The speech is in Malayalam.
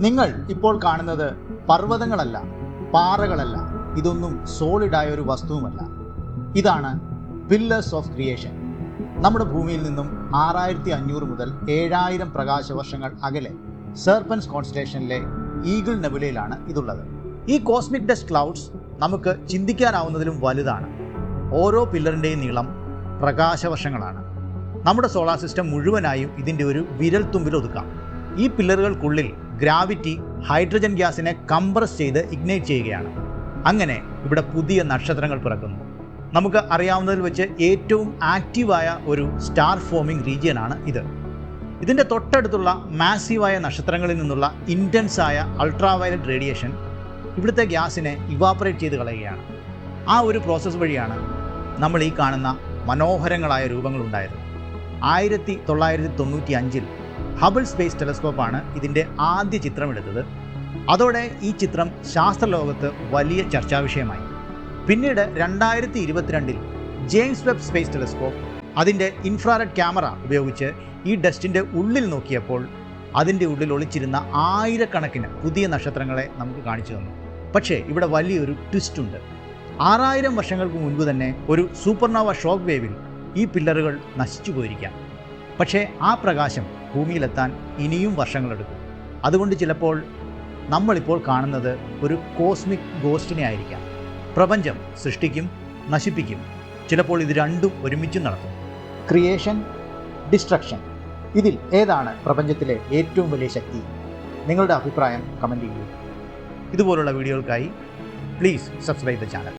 നിങ്ങൾ ഇപ്പോൾ കാണുന്നത് പർവ്വതങ്ങളല്ല, പാറകളല്ല, ഇതൊന്നും സോളിഡായ ഒരു വസ്തുവുമല്ല. ഇതാണ് പില്ലേഴ്സ് ഓഫ് ക്രിയേഷൻ. നമ്മുടെ ഭൂമിയിൽ നിന്നും 6500 മുതൽ 7000 പ്രകാശവർഷങ്ങൾ അകലെ സെർപ്പൻസ് കോൺസ്റ്റലേഷനിലെ ഈഗിൾ നെബുലയിലാണ് ഇതുള്ളത്. ഈ കോസ്മിക് ഡസ്റ്റ് ക്ലൗഡ്സ് നമുക്ക് ചിന്തിക്കാനാവുന്നതിലും വലുതാണ്. ഓരോ പില്ലറിൻ്റെയും നീളം പ്രകാശവർഷങ്ങളാണ്. നമ്മുടെ സോളാർ സിസ്റ്റം മുഴുവനായും ഇതിൻ്റെ ഒരു വിരൽത്തുമ്പിൽ ഒതുക്കാം. ഈ പില്ലറുകൾക്കുള്ളിൽ ഗ്രാവിറ്റി ഹൈഡ്രജൻ ഗ്യാസിനെ കംപ്രസ് ചെയ്ത് ഇഗ്നൈറ്റ് ചെയ്യുകയാണ്. അങ്ങനെ ഇവിടെ പുതിയ നക്ഷത്രങ്ങൾ പിറക്കുന്നു. നമുക്ക് അറിയാവുന്നതിൽ വെച്ച് ഏറ്റവും ആക്റ്റീവായ ഒരു സ്റ്റാർ ഫോമിംഗ് റീജിയനാണ് ഇത്. ഇതിൻ്റെ തൊട്ടടുത്തുള്ള മാസീവായ നക്ഷത്രങ്ങളിൽ നിന്നുള്ള ഇൻറ്റൻസായ അൾട്രാവയലറ്റ് റേഡിയേഷൻ ഇവിടുത്തെ ഗ്യാസിനെ ഇവാപ്പറേറ്റ് ചെയ്ത് കളയുകയാണ്. ആ ഒരു പ്രോസസ്സ് വഴിയാണ് നമ്മൾ ഈ കാണുന്ന മനോഹരങ്ങളായ രൂപങ്ങളുണ്ടായത്. 1995 ഹബിൾ സ്പേസ് ടെലസ്കോപ്പാണ് ഇതിൻ്റെ ആദ്യ ചിത്രമെടുത്തത്. അതോടെ ഈ ചിത്രം ശാസ്ത്രലോകത്ത് വലിയ ചർച്ചാവിഷയമായി. പിന്നീട് 2022 ജെയിംസ് വെബ് സ്പേസ് ടെലസ്കോപ്പ് അതിൻ്റെ ഇൻഫ്രാറെഡ് ക്യാമറ ഉപയോഗിച്ച് ഈ ഡസ്റ്റിൻ്റെ ഉള്ളിൽ നോക്കിയപ്പോൾ അതിൻ്റെ ഉള്ളിൽ ഒളിച്ചിരുന്ന ആയിരക്കണക്കിന് പുതിയ നക്ഷത്രങ്ങളെ നമുക്ക് കാണിച്ചു തന്നു. പക്ഷേ ഇവിടെ വലിയൊരു ട്വിസ്റ്റ് ഉണ്ട്. 6000 വർഷങ്ങൾക്ക് മുൻപ് തന്നെ ഒരു സൂപ്പർനോവ ഷോക്ക് വേവിൽ ഈ പില്ലറുകൾ നശിച്ചു പോയിരിക്കാം. പക്ഷേ ആ പ്രകാശം ഭൂമിയിലെത്താൻ ഇനിയും വർഷങ്ങളെടുക്കും. അതുകൊണ്ട് ചിലപ്പോൾ നമ്മളിപ്പോൾ കാണുന്നത് ഒരു കോസ്മിക് ഗോസ്റ്റിനെ ആയിരിക്കാം. പ്രപഞ്ചം സൃഷ്ടിക്കും, നശിപ്പിക്കും. ചിലപ്പോൾ ഇത് രണ്ടും ഒരുമിച്ച് നടക്കും. ക്രിയേഷൻ, ഡിസ്ട്രക്ഷൻ, ഇതിൽ ഏതാണ് പ്രപഞ്ചത്തിലെ ഏറ്റവും വലിയ ശക്തി? നിങ്ങളുടെ അഭിപ്രായം കമൻറ്റ് ചെയ്യൂ. ഇതുപോലുള്ള വീഡിയോകൾക്കായി പ്ലീസ് സബ്സ്ക്രൈബ് ദ ചാനൽ.